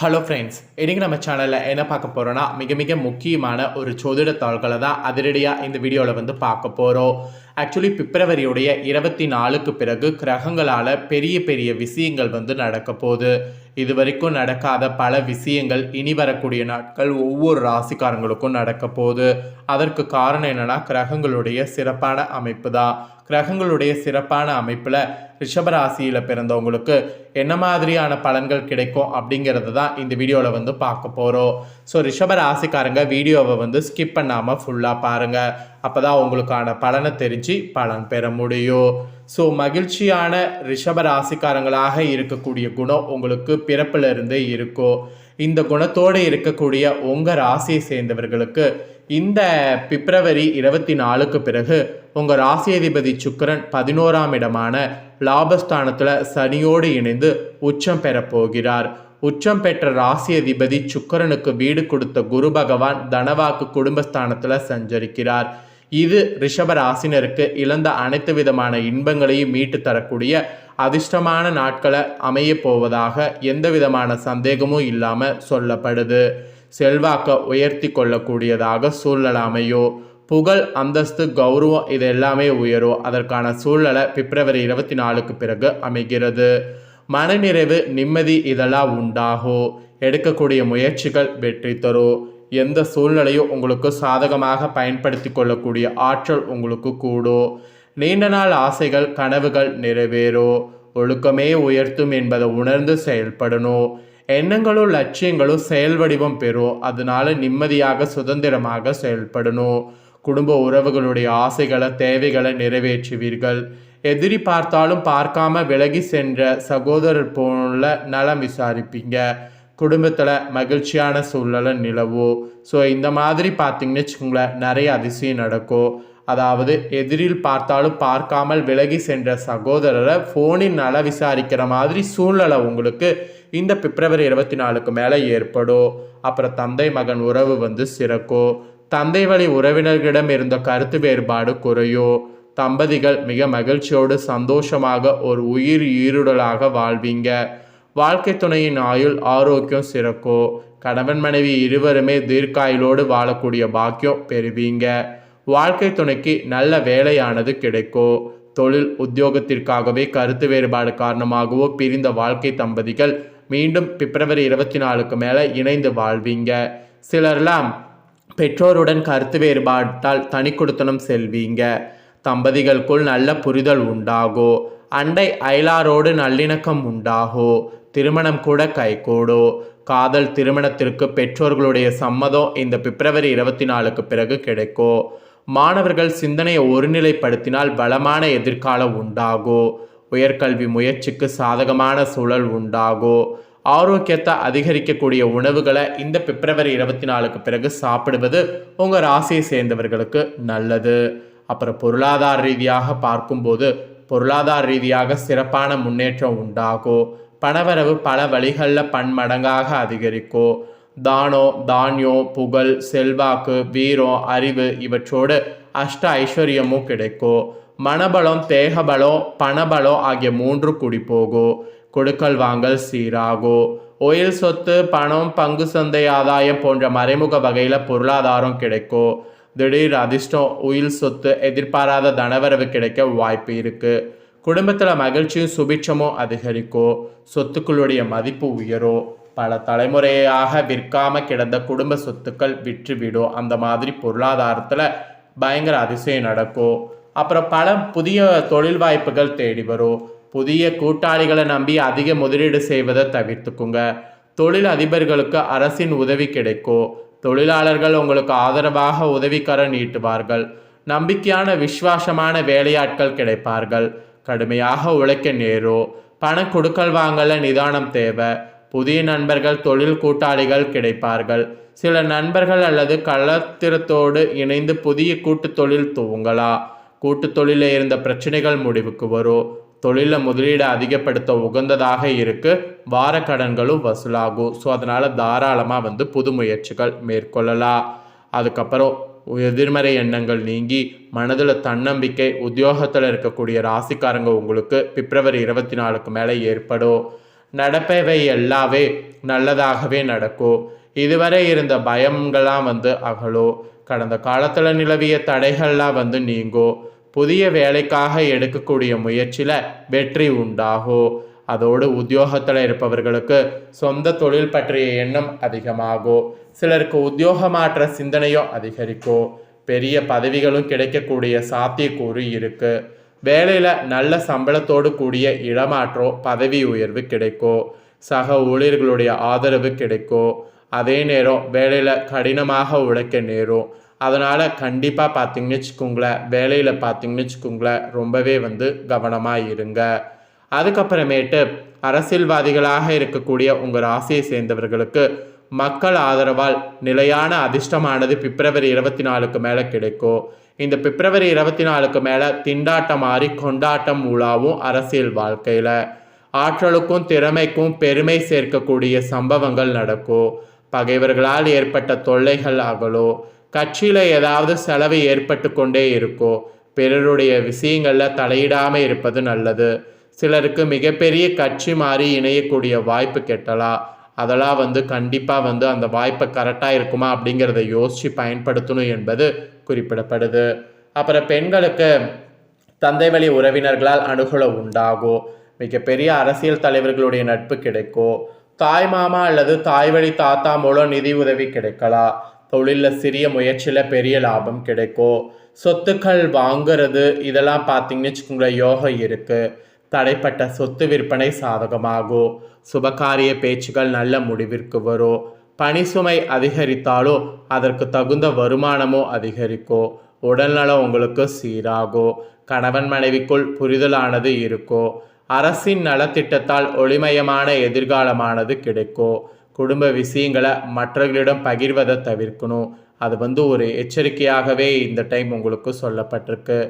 Hello friends, இன்றைக்கி நம்ம சேனலில் என்ன பார்க்க போகிறோன்னா மிக மிக முக்கியமான ஒரு ஜோதிட தாள்களை தான் அதிரடியாக இந்த வீடியோவில் பார்க்க போகிறோம். ஆக்சுவலி பிப்ரவரியுடைய 24க்கு பிறகு கிரகங்களால் பெரிய பெரிய விஷயங்கள் நடக்க போகுது. இது வரைக்கும் நடக்காத பல விஷயங்கள் இனி வரக்கூடிய நாட்கள் ஒவ்வொரு ராசிக்காரங்களுக்கும் நடக்க போகுது. அதற்கு காரணம் என்னென்னா கிரகங்களுடைய சிறப்பான அமைப்பு தான். கிரகங்களுடைய சிறப்பான அமைப்பில் ரிஷபராசியில் பிறந்தவங்களுக்கு என்ன மாதிரியான பலன்கள் கிடைக்கும் அப்படிங்கிறது தான் இந்த வீடியோவில் பார்க்க போகிறோம். ஸோ ரிஷபராசிக்காரங்க வீடியோவை ஸ்கிப் பண்ணாமல் ஃபுல்லாக பாருங்கள். அப்போ தான் உங்களுக்கான பலனை தெரிஞ்சு பலன் பெற முடியும். ஸோ மகிழ்ச்சியான ரிஷபராசிக்காரங்களாக இருக்கக்கூடிய குணம் உங்களுக்கு பிறப்பிலிருந்தே இருக்கும். இந்த குணத்தோடு இருக்கக்கூடிய உங்கள் ராசியை சேர்ந்தவர்களுக்கு இந்த பிப்ரவரி 24க்கு பிறகு உங்கள் ராசியதிபதி சுக்கிரன் 11ஆம் இடமான லாபஸ்தானத்தில் சனியோடு இணைந்து உச்சம் பெறப்போகிறார். உச்சம் பெற்ற ராசியதிபதி சுக்கிரனுக்கு வீடு கொடுத்த குரு பகவான் தனவாக்கு குடும்பஸ்தானத்தில் சஞ்சரிக்கிறார். இது ரிஷப ராசினருக்கு இழந்த அனைத்து விதமான இன்பங்களையும் மீட்டு தரக்கூடிய அதிர்ஷ்டமான நாட்களை அமைய போவதாக எந்த விதமான சந்தேகமும் இல்லாமல் சொல்லப்படுது. செல்வாக்க உயர்த்தி கொள்ளக்கூடியதாக சூழ்நிலை அமையும். புகழ், அந்தஸ்து, கௌரவம் இது எல்லாமே உயரும். அதற்கான சூழ்நிலை பிப்ரவரி 24க்கு பிறகு அமைகிறது. மனநிறைவு, நிம்மதி இதெல்லாம் உண்டாகும். எடுக்கக்கூடிய முயற்சிகள் வெற்றி தரும். எந்த சூழ்நிலையும் உங்களுக்கு சாதகமாக பயன்படுத்தி கொள்ளக்கூடிய ஆற்றல் உங்களுக்கு கூடும். நீண்ட நாள் ஆசைகள், கனவுகள் நிறைவேறும். ஒழுக்கமே உயர்த்தும் என்பதை உணர்ந்து செயல்படணும். எண்ணங்களும் லட்சியங்களும் செயல் வடிவம் பெறும். அதனால நிம்மதியாக சுதந்திரமாக செயல்படணும். குடும்ப உறவுகளுடைய ஆசைகளை, தேவைகளை நிறைவேற்றுவீர்கள். எதிரி பார்த்தாலும் பார்க்காம விலகி சென்ற சகோதரர் போல நலம் விசாரிப்பீங்க. குடும்பத்தில் மகிழ்ச்சியான சூழ்நிலை நிலவும். ஸோ இந்த மாதிரி பார்த்தீங்கன்னு வச்சுக்கோங்களேன், நிறைய அதிசயம் நடக்கும். அதாவது எதிரில் பார்த்தாலும் பார்க்காமல் விலகி சென்ற சகோதரரை ஃபோனில் நல விசாரிக்கிற மாதிரி சூழ்நிலை உங்களுக்கு இந்த பிப்ரவரி 24க்கு மேலே ஏற்படும். அப்புறம் தந்தை மகன் உறவு சிறக்கும். தந்தை வழி உறவினர்களிடம் இருந்த கருத்து வேறுபாடு குறையும். தம்பதிகள் மிக மகிழ்ச்சியோடு சந்தோஷமாக ஒரு உயிர் ஈருடலாக வாழ்வீங்க. வாழ்க்கை துணையின் ஆயுள் ஆரோக்கியம் சிறக்கும். கணவன் மனைவி இருவருமே தீர்க்காயுளோடு வாழக்கூடிய பாக்கியம் பெறுவீங்க. வாழ்க்கை துணைக்கு நல்ல வேலையானது கிடைக்கும். தொழில் உத்தியோகத்திற்காகவே கருத்து வேறுபாடு காரணமாகவோ பிரிந்த வாழ்க்கை தம்பதிகள் மீண்டும் பிப்ரவரி 24க்கு மேலே இணைந்து வாழ்வீங்க. சிலர்லாம் பெற்றோருடன் கருத்து வேறுபாட்டால் தனி குடித்தனம் செல்வீங்க. தம்பதிகளுக்குள் நல்ல புரிதல் உண்டாகும். அண்டை அயலாரோடு நல்லிணக்கம் உண்டாகும். திருமணம் கூட கைகூடும். காதல் திருமணத்திற்கு பெற்றோர்களுடைய சம்மதம் இந்த பிப்ரவரி 24க்கு பிறகு கிடைக்கும். மாணவர்கள் சிந்தனையை ஒருநிலைப்படுத்தினால் பலமான எதிர்காலம் உண்டாகும். உயர்கல்வி முயற்சிக்கு சாதகமான சூழல் உண்டாகும். ஆரோக்கியத்தை அதிகரிக்கக்கூடிய உணவுகளை இந்த பிப்ரவரி 24க்கு பிறகு சாப்பிடுவது உங்கள் ராசியை சேர்ந்தவர்களுக்கு நல்லது. அப்புறம் பொருளாதார ரீதியாக பார்க்கும்போது பொருளாதார ரீதியாக சிறப்பான முன்னேற்றம் உண்டாகும். பணவரவு பல வழிகளில் பன்மடங்காக அதிகரிக்கும். தானம், தானியம், புகழ், செல்வாக்கு, வீரம், அறிவு இவற்றோடு அஷ்ட ஐஸ்வர்யமும் கிடைக்கும். மனபலம், தேகபலம், பணபலம் ஆகிய 3 கூடி போகும். கொடுக்கல் வாங்கல் சீராகும். ஒயில் சொத்து, பணம், பங்கு சந்தை ஆதாயம் போன்ற மறைமுக வகையில் பொருளாதாரம் கிடைக்கும். திடீர் அதிர்ஷ்டம், உயில் சொத்து, எதிர்பாராத தனவரவு கிடைக்க வாய்ப்பு இருக்குது. குடும்பத்தில் மகிழ்ச்சியும் சுபிட்சமும் அதிகரிக்கும். சொத்துக்களுடைய மதிப்பு உயரும். பல தலைமுறையாக விற்காம கிடந்த குடும்ப சொத்துக்கள் விற்றுவிடும். அந்த மாதிரி பொருளாதாரத்தில் பயங்கர அதிசயம் நடக்கும். அப்புறம் பல புதிய தொழில் வாய்ப்புகள் தேடி வரும். புதிய கூட்டாளிகளை நம்பி அதிக முதலீடு செய்வதை தவிர்த்துக்குங்க. தொழில் அதிபர்களுக்கு அரசின் உதவி கிடைக்கும். தொழிலாளர்கள் உங்களுக்கு ஆதரவாக உதவிக்கரம் நீட்டுவார்கள். நம்பிக்கையான விசுவாசமான வேலையாட்கள் கிடைப்பார்கள். கடுமையாக உழைக்க நேரும். பண கொடுக்கல் வாங்கல நிதானம் தேவை. புதிய நண்பர்கள், தொழில் கூட்டாளிகள் கிடைப்பார்கள். சில நண்பர்கள் அல்லது கள்ளத்திரத்தோடு இணைந்து புதிய கூட்டு தொழில் துவங்கலாம். கூட்டு தொழிலில் இருந்த பிரச்சனைகள் முடிவுக்கு வரும். தொழிலில் முதலீடு அதிகப்படுத்த உகந்ததாக இருக்கு. வார கடன்களும் வசூலாகும். ஸோ அதனால் தாராளமாக புது முயற்சிகள் மேற்கொள்ளலாம். அதுக்கப்புறம் எதிர்மறை எண்ணங்கள் நீங்கி மனதில் தன்னம்பிக்கை, உத்தியோகத்தில் இருக்கக்கூடிய ராசிக்காரங்க உங்களுக்கு பிப்ரவரி 24க்கு மேலே ஏற்படும். நடப்பவை எல்லாமே நல்லதாகவே நடக்கும். இதுவரை இருந்த பயங்கள்லாம் அகலும். கடந்த காலத்தில் நிலவிய தடைகள்லாம் நீங்கும். புதிய வேலைக்காக எடுக்கக்கூடிய முயற்சியில் வெற்றி உண்டாகும். அதோடு உத்தியோகத்தில் இருப்பவர்களுக்கு சொந்த தொழில் பற்றிய எண்ணம் அதிகமாகும். சிலருக்கு உத்தியோக மாற்ற சிந்தனையும் அதிகரிக்கும். பெரிய பதவிகளும் கிடைக்கக்கூடிய சாத்தியக்கூறு இருக்கு. வேலையில் நல்ல சம்பளத்தோடு கூடிய இடமாற்றம், பதவி உயர்வு கிடைக்கும். சக ஊழியர்களுடைய ஆதரவு கிடைக்கும். அதே நேரம் வேலையில் கடினமாக உழைக்க நேரும். அதனால் கண்டிப்பாக பார்த்தீங்கன்னு வச்சுக்கோங்களேன், வேலையில் பார்த்தீங்கன்னு வச்சுக்கோங்களேன், ரொம்பவே கவனமாக இருங்க. அதுக்கப்புறமேட்டு அரசியல்வாதிகளாக இருக்கக்கூடிய உங்கள் ராசியை சேர்ந்தவர்களுக்கு மக்கள் ஆதரவால் நிலையான அதிர்ஷ்டமானது பிப்ரவரி 24க்கு மேலே கிடைக்கும். இந்த பிப்ரவரி 24க்கு மேலே திண்டாட்டம் மாறி கொண்டாட்டம் உலாவும் அரசியல் வாழ்க்கையில். ஆற்றலுக்கும் திறமைக்கும் பெருமை சேர்க்கக்கூடிய சம்பவங்கள் நடக்கும். பகைவர்களால் ஏற்பட்ட தொல்லைகள் அகலும். கட்சியில் ஏதாவது செலவு ஏற்பட்டு கொண்டே இருக்கும். பிறருடைய விஷயங்களில் தலையிடாமல் இருப்பது நல்லது. சிலருக்கு மிகப்பெரிய கட்சி மாறி இணையக்கூடிய வாய்ப்பு கெட்டலாம். அதெல்லாம் கண்டிப்பாக அந்த வாய்ப்பை கரெக்டாக இருக்குமா அப்படிங்கிறத யோசித்து பயன்படுத்தணும் என்பது குறிப்பிடப்படுது. அப்புறம் பெண்களுக்கு தந்தை வழி உறவினர்களால் அனுகூலம் உண்டாகும். மிகப்பெரிய அரசியல் தலைவர்களுடைய நட்பு கிடைக்கும். தாய் மாமா அல்லது தாய் வழி தாத்தா மூலம் நிதி உதவி கிடைக்கலாம். தொழிலில் சிறிய முயற்சியில் பெரிய லாபம் கிடைக்கும். சொத்துக்கள் வாங்கிறது இதெல்லாம் பார்த்தீங்கன்னு வச்சுக்கோங்களேன், யோகம் இருக்குது. தடைப்பட்ட சொத்து விற்பனை சாதகமாகும். சுபகாரிய பேச்சுகள் நல்ல முடிவிற்கு வரும். பணி சுமை அதிகரித்தாலும் அதற்கு தகுந்த வருமானமும் அதிகரிக்கும். உடல்நலம் உங்களுக்கு சீராகும். கணவன் மனைவிக்குள் புரிதலானது இருக்கும். அரசின் நலத்திட்டத்தால் ஒளிமயமான எதிர்காலமானது கிடைக்கும். குடும்ப விஷயங்களை மற்றவர்களிடம் பகிர்வதை தவிர்க்கணும். அது ஒரு எச்சரிக்கையாகவே இந்த டைம் உங்களுக்கு சொல்லப்பட்டிருக்கு.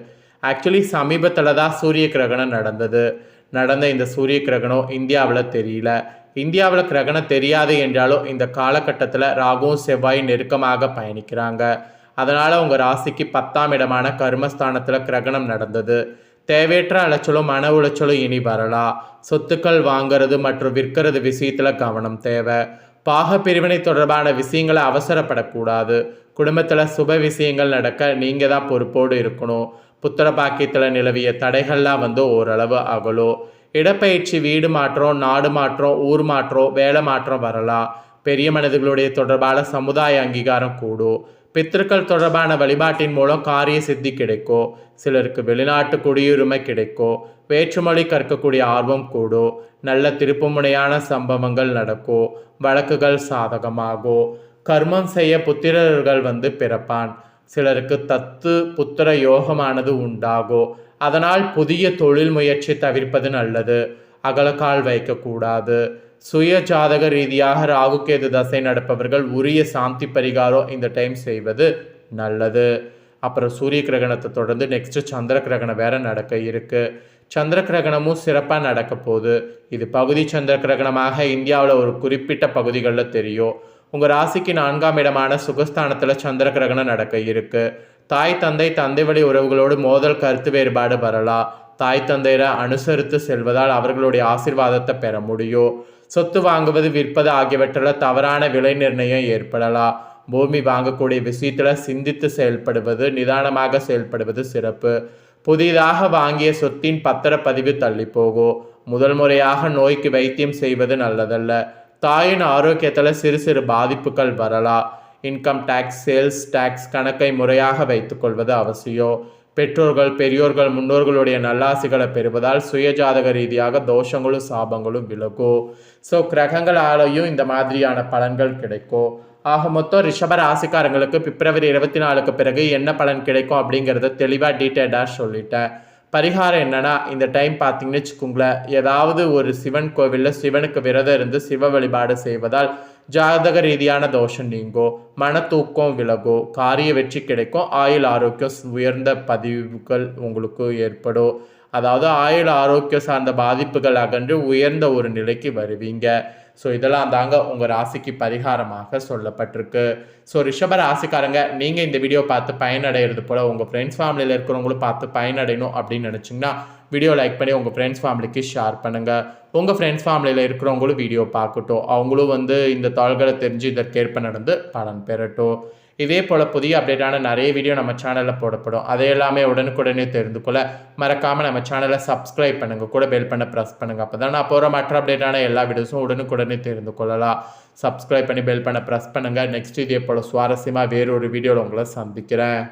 ஆக்சுவலி சமீபத்தில் தான் சூரிய கிரகணம் நடந்த இந்த சூரிய கிரகணம் இந்தியாவில் தெரியல. இந்தியாவில் கிரகணம் தெரியாது என்றாலும் இந்த காலகட்டத்தில் ராகுவும் செவ்வாயும் நெருக்கமாக பயணிக்கிறாங்க. அதனால் உங்கள் ராசிக்கு 10ஆம் இடமான கர்மஸ்தானத்தில் கிரகணம் நடந்தது. தேவையற்ற அலைச்சலும் மன உளைச்சலும் இனி வரலாம். சொத்துக்கள் வாங்கிறது மற்றும் விற்கிறது விஷயத்தில் கவனம் தேவை. பாக பிரிவினை தொடர்பான விஷயங்களை அவசரப்படக்கூடாது. குடும்பத்தில் சுப விஷயங்கள் நடக்க நீங்கள் தான் பொறுப்போடு இருக்கணும். புத்திர பாக்கியத்தில் நிலவிய தடைகள்லாம் ஓரளவு அகலும். இடப்பயிற்சி, வீடு மாற்றம், நாடு மாற்றம், ஊர் மாற்றம், வேலை மாற்றம் வரலாம். பெரிய மனிதர்களுடைய தொடர்பான சமுதாய அங்கீகாரம் கூடும். பித்திருக்கள் தொடர்பான வழிபாட்டின் மூலம் காரிய சித்தி கிடைக்கும். சிலருக்கு வெளிநாட்டு குடியுரிமை கிடைக்கும். வேற்றுமொழி கற்கக்கூடிய ஆர்வம் கூடும். நல்ல திருப்புமுனையான சம்பவங்கள் நடக்கும். வழக்குகள் சாதகமாகும். கர்மம் செய்ய புத்திரர்கள் பிறப்பான். சிலருக்கு தத்து புத்திர யோகமானது உண்டாகும். அதனால் புதிய தொழில் முயற்சி தவிர்ப்பது நல்லது. அகலக்கால் வைக்கக்கூடாது. சுய ஜாதக ரீதியாக ராகுகேது தசை நடப்பவர்கள் உரிய சாந்தி பரிகாரம் இந்த டைம் செய்வது நல்லது. அப்புறம் சூரிய கிரகணத்தை தொடர்ந்து நெக்ஸ்ட் சந்திர கிரகணம் வேற நடக்க இருக்கு. சந்திர கிரகணமும் சிறப்பாக நடக்க போகுது. இது பகுதி சந்திர கிரகணமாக இந்தியாவில் ஒரு குறிப்பிட்ட பகுதிகளில் தெரியும். உங்கள் ராசிக்கு 4ஆம் இடமான சுகஸ்தானத்தில் சந்திர கிரகணம் நடக்க இருக்கு. தாய் தந்தை வழி உறவுகளோடு மோதல், கருத்து வேறுபாடு வரலாம். தாய் தந்தையரை அனுசரித்து செல்வதால் அவர்களுடைய ஆசீர்வாதத்தை பெற முடியும். சொத்து வாங்குவது, விற்பது ஆகியவற்றில் தவறான விலை நிர்ணயம் ஏற்படலாம். பூமி வாங்கக்கூடிய விஷயத்தில் சிந்தித்து செயல்படுவது, நிதானமாக செயல்படுவது சிறப்பு. புதிதாக வாங்கிய சொத்தின் பத்திரப்பதிவு தள்ளி போகும். முதல் முறையாக நோய்க்கு வைத்தியம் செய்வது நல்லதல்ல. தாயின் ஆரோக்கியத்தில் சிறு சிறு பாதிப்புகள் வரலாம். இன்கம் டேக்ஸ், சேல்ஸ் டேக்ஸ் கணக்கை முறையாக வைத்துக்கொள்வது அவசியம். பெற்றோர்கள், பெரியோர்கள், முன்னோர்களுடைய நல்லாசிகளை பெறுவதால் சுயஜாதக ரீதியாக தோஷங்களும் சாபங்களும் விலகும். ஸோ கிரகங்களாலேயும் இந்த மாதிரியான பலன்கள் கிடைக்கும். ஆக மொத்தம் ரிஷப ராசிக்காரங்களுக்கு பிப்ரவரி 24க்கு பிறகு என்ன பலன் கிடைக்கும் அப்படிங்கிறத தெளிவாக டீட்டெயிலாக சொல்லிட்டேன். பரிகாரம் என்னன்னா, இந்த டைம் பார்த்தீங்கன்னு வச்சுக்கோங்களேன், ஏதாவது ஒரு சிவன் கோவிலில் சிவனுக்கு விரதம் இருந்து சிவ வழிபாடு செய்வதால் ஜாதக ரீதியான தோஷம் நீங்கும். மன தூக்கம் விலகும். காரிய வெற்றி கிடைக்கும். ஆயுள் ஆரோக்கியம் உயர்ந்த பதிவுகள் உங்களுக்கு ஏற்படும். அதாவது ஆயுள் ஆரோக்கியம் சார்ந்த பாதிப்புகள் அகன்று உயர்ந்த ஒரு நிலைக்கு வருவீங்க. ஸோ இதெல்லாம் தாங்க உங்கள் ராசிக்கு பரிகாரமாக சொல்லப்பட்டிருக்கு. ஸோ ரிஷப ராசிக்காரங்க, நீங்கள் இந்த வீடியோ பார்த்து பயனடைகிறது போல் உங்கள் ஃப்ரெண்ட்ஸ் ஃபேமிலியில் இருக்கிறவங்களும் பார்த்து பயனடையணும் அப்படின்னு நினச்சிங்கன்னா வீடியோ லைக் பண்ணி உங்கள் ஃப்ரெண்ட்ஸ் ஃபேமிலிக்கு ஷேர் பண்ணுங்கள். உங்கள் ஃப்ரெண்ட்ஸ் ஃபேமிலியில் இருக்கிறவங்களும் வீடியோ பார்க்கட்டும், அவங்களும் வந்து இந்த தாள்களை தெரிஞ்சு இதற்கேற்ப நடந்து பலன் பெறட்டும். இதே போல் புதிய அப்டேட்டான நிறைய வீடியோ நம்ம சேனலில் போடப்படும். அதை எல்லாமே உடனுக்குடனே தெரிந்து கொள்ள மறக்காமல் நம்ம சேனலை சப்ஸ்கிரைப் பண்ணுங்கள், கூட பெல் பண்ண ப்ரெஸ் பண்ணுங்கள். அப்போ தான் நான் போகிற மற்ற அப்டேட்டான எல்லா வீடியோஸும் உடனுக்குடனே தெரிந்து கொள்ளலாம். சப்ஸ்கிரைப் பண்ணி பெல் பண்ண ப்ரெஸ் பண்ணுங்கள். நெக்ஸ்ட் இதே போல் சுவாரஸ்யமாக வேறொரு வீடியோவில் உங்களை சந்திக்கிறேன்.